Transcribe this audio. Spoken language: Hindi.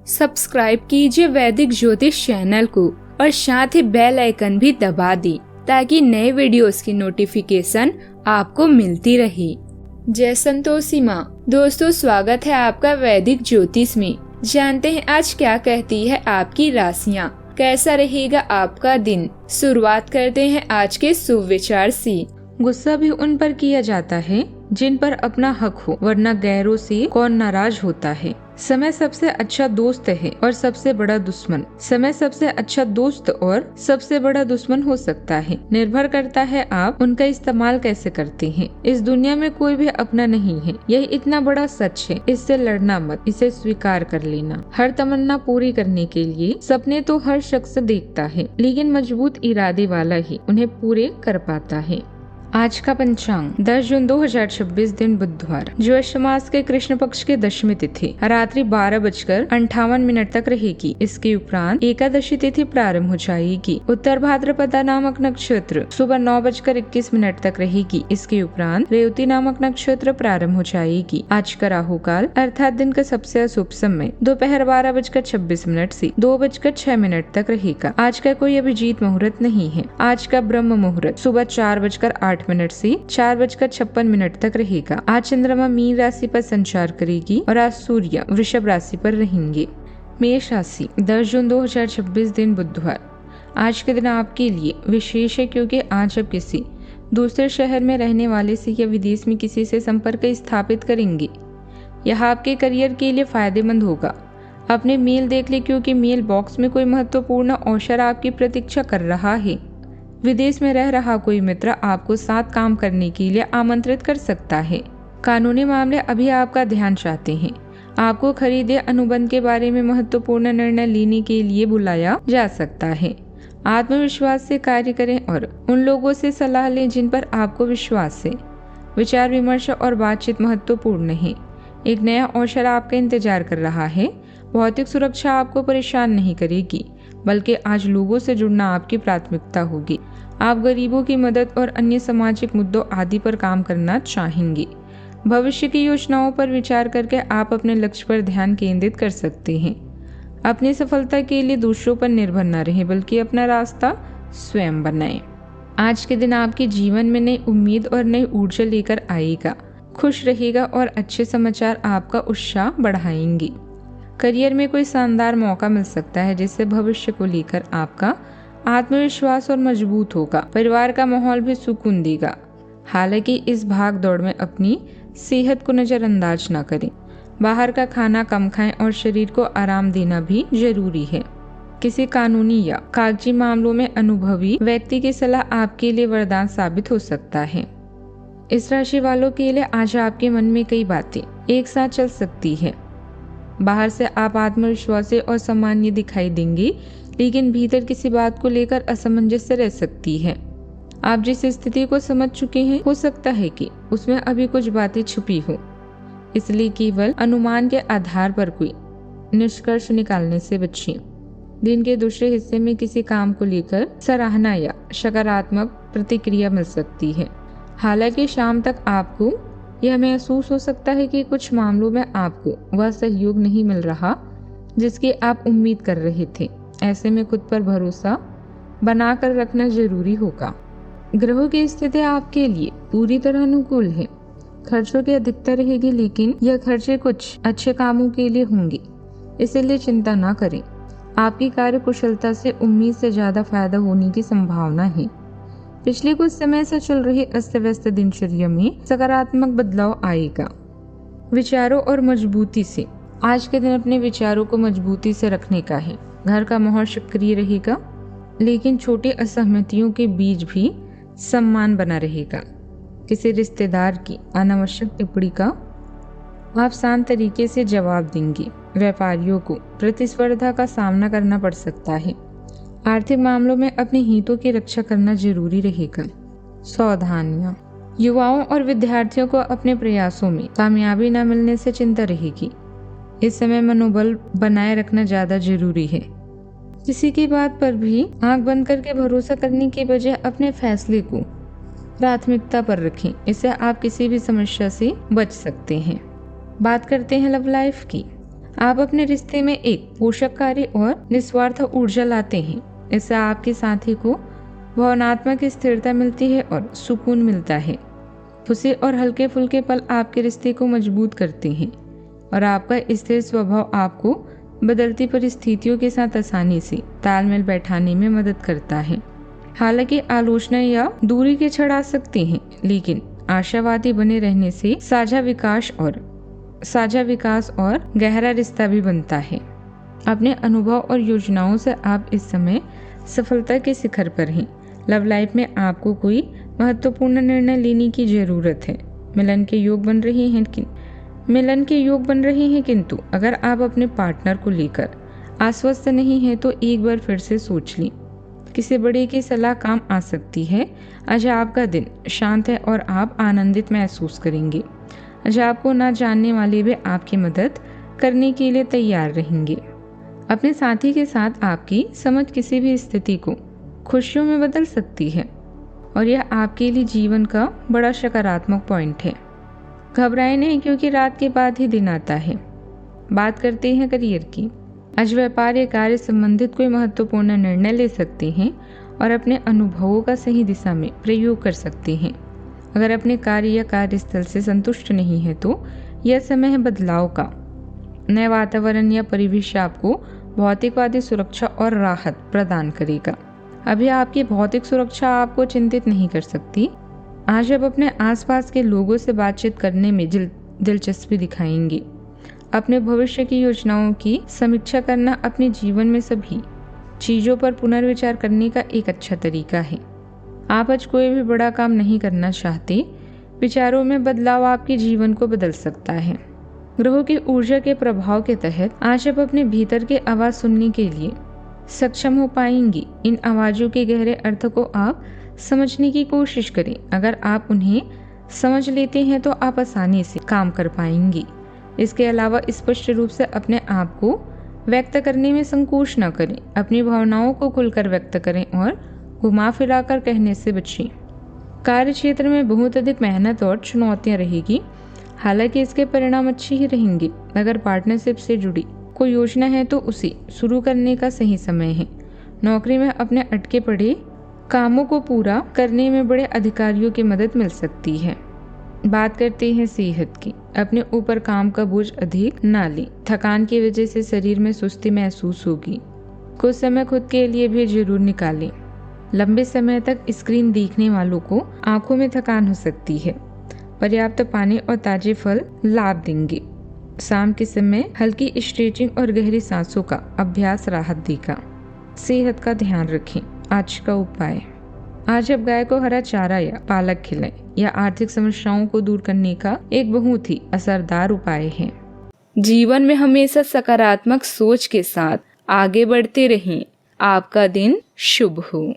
सब्सक्राइब कीजिए वैदिक ज्योतिष चैनल को और साथ ही बेल आइकन भी दबा दी ताकि नए वीडियोस की नोटिफिकेशन आपको मिलती रहे। जय संतोषी माँ। दोस्तों, स्वागत है आपका वैदिक ज्योतिष में। जानते हैं आज क्या कहती है आपकी राशियाँ, कैसा रहेगा आपका दिन। शुरुआत करते हैं आज के शुभ विचार से। गुस्सा भी उन पर किया जाता है जिन पर अपना हक हो, वरना गैरों से कौन नाराज होता है। समय सबसे अच्छा दोस्त है और सबसे बड़ा दुश्मन। समय सबसे अच्छा दोस्त और सबसे बड़ा दुश्मन हो सकता है। निर्भर करता है आप उनका इस्तेमाल कैसे करते हैं। इस दुनिया में कोई भी अपना नहीं है, यही इतना बड़ा सच है। इससे लड़ना मत, इसे स्वीकार कर लेना। हर तमन्ना पूरी करने के लिए सपने तो हर शख्स देखता है, लेकिन मजबूत इरादे वाला ही उन्हें पूरे कर पाता है। आज का पंचांग 10 जून 2026 दिन बुधवार, ज्येष्ठ मास के कृष्ण पक्ष के दशमी तिथि रात्रि 12:58 तक रहेगी। इसके उपरांत एकादशी तिथि प्रारंभ हो जाएगी। उत्तर भाद्रपदा नामक नक्षत्र सुबह 9:21 तक रहेगी। इसके उपरांत रेवती नामक नक्षत्र प्रारंभ हो जाएगी। आज का राहु काल अर्थात दिन का सबसे अशुभ समय दोपहर 12:26 से 2:06 तक रहेगा। आज का कोई अभिजीत मुहूर्त नहीं है। आज का ब्रह्म मुहूर्त सुबह 4:08 से 4:56 तक रहेगा। आज चंद्रमा मीन राशि पर संचार करेगी और आज सूर्य वृषभ राशि पर रहेंगे। मेष राशि 10 जून 2026 दिन बुधवार। आज के दिन आपके लिए विशेष है क्योंकि आज आप किसी दूसरे शहर में रहने वाले से या विदेश में किसी से संपर्क स्थापित करेंगे। यह आपके करियर के लिए फायदेमंद होगा। अपने मेल देख ले क्योंकि मेल बॉक्स में कोई महत्वपूर्ण अवसर आपकी प्रतीक्षा कर रहा है। विदेश में रह रहा कोई मित्र आपको साथ काम करने के लिए आमंत्रित कर सकता है। कानूनी मामले अभी आपका ध्यान चाहते हैं। आपको खरीदे अनुबंध के बारे में महत्वपूर्ण निर्णय लेने के लिए बुलाया जा सकता है। आत्मविश्वास से कार्य करें और उन लोगों से सलाह लें जिन पर आपको विश्वास है। विचार विमर्श और बातचीत महत्वपूर्ण है। एक नया अवसर आपका इंतजार कर रहा है। भौतिक सुरक्षा आपको परेशान नहीं करेगी, बल्कि आज लोगों से जुड़ना आपकी प्राथमिकता होगी। आप गरीबों की मदद और अन्य सामाजिक मुद्दों आदि पर काम करना चाहेंगे। भविष्य की योजनाओं पर विचार करके आप अपने लक्ष्य पर ध्यान केंद्रित कर सकते हैं। अपनी सफलता के लिए दूसरों पर निर्भर न रहें, बल्कि अपना रास्ता स्वयं बनाएं। आज के दिन आपके जीवन में नई उम्मीद और नई ऊर्जा लेकर आएगा। खुश रहेगा और अच्छे समाचार आपका उत्साह बढ़ाएंगे। करियर में कोई शानदार मौका मिल सकता है जिससे भविष्य को लेकर आपका आत्मविश्वास और मजबूत होगा। परिवार का माहौल भी सुकून देगा। हालांकि इस भाग दौड़ में अपनी सेहत को नजरअंदाज न करें। बाहर का खाना कम खाएं और शरीर को आराम देना भी जरूरी है। किसी कानूनी या कागजी मामलों में अनुभवी व्यक्ति की सलाह आपके लिए वरदान साबित हो सकता है। इस राशि वालों के लिए आज आपके मन में कई बातें एक साथ चल सकती है। बाहर से आप आत्मविश्वासी और सामान्य दिखाई देंगे, लेकिन भीतर किसी बात को लेकर असमंजस रह सकती है। आप जिस स्थिति को समझ चुके हैं, हो सकता है कि उसमें अभी कुछ बातें छुपी हो, इसलिए केवल अनुमान के आधार पर कोई निष्कर्ष निकालने से बचिए। दिन के दूसरे हिस्से में किसी काम को लेकर सराहना या सकारात्मक प्रतिक्रिया मिल सकती है। हालांकि शाम तक आपको यह महसूस हो सकता है कि कुछ मामलों में आपको वह सहयोग नहीं मिल रहा जिसकी आप उम्मीद कर रहे थे। ऐसे में खुद पर भरोसा बनाकर रखना जरूरी होगा। ग्रहों की स्थिति आपके लिए पूरी तरह अनुकूल है। खर्चों की अधिकता रहेगी, लेकिन यह खर्चे कुछ अच्छे कामों के लिए होंगे, इसलिए चिंता न करें। आपकी कार्य कुशलता से उम्मीद से ज्यादा फायदा होने की संभावना है। पिछले कुछ समय से चल रही अस्त व्यस्त दिनचर्या में सकारात्मक बदलाव आएगा। विचारों और मजबूती से आज के दिन अपने विचारों को मजबूती से रखने का है। घर का माहौल सक्रिय रहेगा, लेकिन छोटी असहमतियों के बीच भी सम्मान बना रहेगा। किसी रिश्तेदार की अनावश्यक टिप्पणी का आप शांत तरीके से जवाब देंगे। व्यापारियों को प्रतिस्पर्धा का सामना करना पड़ सकता है। आर्थिक मामलों में अपने हितों की रक्षा करना जरूरी रहेगा। सावधानियां। युवाओं और विद्यार्थियों को अपने प्रयासों में कामयाबी न मिलने से चिंता रहेगी। इस समय मनोबल बनाए रखना ज्यादा जरूरी है। किसी की बात पर भी आंख बंद करके भरोसा करने के बजाय अपने फैसले को प्राथमिकता पर रखें। इससे आप किसी भी समस्या से बच सकते हैं। बात करते हैं लव लाइफ की। आप अपने रिश्ते में एक पोषककारी और निस्वार्थ ऊर्जा लाते हैं। इससे आपके साथी को भावनात्मक स्थिरता मिलती है और सुकून मिलता है। खुशी और हल्के फुल्के पल आपके रिश्ते को मजबूत करते हैं और आपका स्थिर स्वभाव आपको बदलती परिस्थितियों के साथ आसानी से तालमेल बैठाने में मदद करता है। हालांकि आलोचना या दूरी के क्षण आ सकते हैं, लेकिन आशावादी बने रहने से साझा विकास और गहरा रिश्ता भी बनता है। अपने अनुभव और योजनाओं से आप इस समय सफलता के शिखर पर हैं। लव लाइफ में आपको कोई महत्वपूर्ण निर्णय लेने की जरूरत है। मिलन के योग बन रहे हैं, किंतु अगर आप अपने पार्टनर को लेकर आश्वस्त नहीं हैं तो एक बार फिर से सोच लें। किसी बड़े की सलाह काम आ सकती है। आज आपका दिन शांत है और आप आनंदित महसूस करेंगे। आज आपको ना जानने वाले भी आपकी मदद करने के लिए तैयार रहेंगे। अपने साथी के साथ आपकी समझ किसी भी स्थिति को खुशियों में बदल सकती है और यह आपके लिए जीवन का बड़ा सकारात्मक पॉइंट है। घबराएं नहीं, क्योंकि रात के बाद ही दिन आता है। बात करते हैं करियर की। आज व्यापार या कार्य संबंधित कोई महत्वपूर्ण निर्णय ले सकते हैं और अपने अनुभवों का सही दिशा में प्रयोग कर सकते हैं। अगर अपने कार्य या कार्यस्थल से संतुष्ट नहीं है तो यह समय है बदलाव का। नए वातावरण या परिवेश आपको भौतिकवादी सुरक्षा और राहत प्रदान करेगा। अभी आपकी भौतिक सुरक्षा आपको चिंतित नहीं कर सकती। आज आप अपने आसपास के लोगों से बातचीत करने में दिलचस्पी दिखाएंगे। अपने भविष्य की योजनाओं की समीक्षा करना अपने जीवन में सभी चीजों पर पुनर्विचार करने का एक अच्छा तरीका है। आप आज कोई भी बड़ा काम नहीं करना चाहते। विचारों में बदलाव आपके जीवन को बदल सकता है। ग्रहों की ऊर्जा के प्रभाव के तहत आज आप अपने भीतर की आवाज सुनने के लिए सक्षम हो पाएंगी। इन आवाजों के गहरे अर्थ को आप समझने की कोशिश करें। अगर आप उन्हें समझ लेते हैं तो आप आसानी से काम कर पाएंगी। इसके अलावा स्पष्ट रूप से अपने आप को व्यक्त करने में संकोच न करें। अपनी भावनाओं को खुलकर व्यक्त करें और घुमा फिरा कर कहने से बचें। कार्य क्षेत्र में बहुत अधिक मेहनत और चुनौतियां रहेगी, हालांकि इसके परिणाम अच्छे ही रहेंगे। अगर पार्टनरशिप से जुड़ी कोई योजना है तो उसे शुरू करने का सही समय है। नौकरी में अपने अटके पड़े कामों को पूरा करने में बड़े अधिकारियों की मदद मिल सकती है। बात करते हैं सेहत की। अपने ऊपर काम का बोझ अधिक ना लें। थकान की वजह से शरीर में सुस्ती महसूस होगी। कुछ समय खुद के लिए भी जरूर निकालें। लंबे समय तक स्क्रीन देखने वालों को आंखों में थकान हो सकती है। पर्याप्त पानी और ताजे फल लाभ देंगे। शाम के समय हल्की स्ट्रेचिंग और गहरी सांसों का अभ्यास राहत देगा। सेहत का ध्यान रखें। आज का उपाय। आज आप गाय को हरा चारा या पालक खिलाएं। यह आर्थिक समस्याओं को दूर करने का एक बहुत ही असरदार उपाय है। जीवन में हमेशा सकारात्मक सोच के साथ आगे बढ़ते रहें। आपका दिन शुभ हो।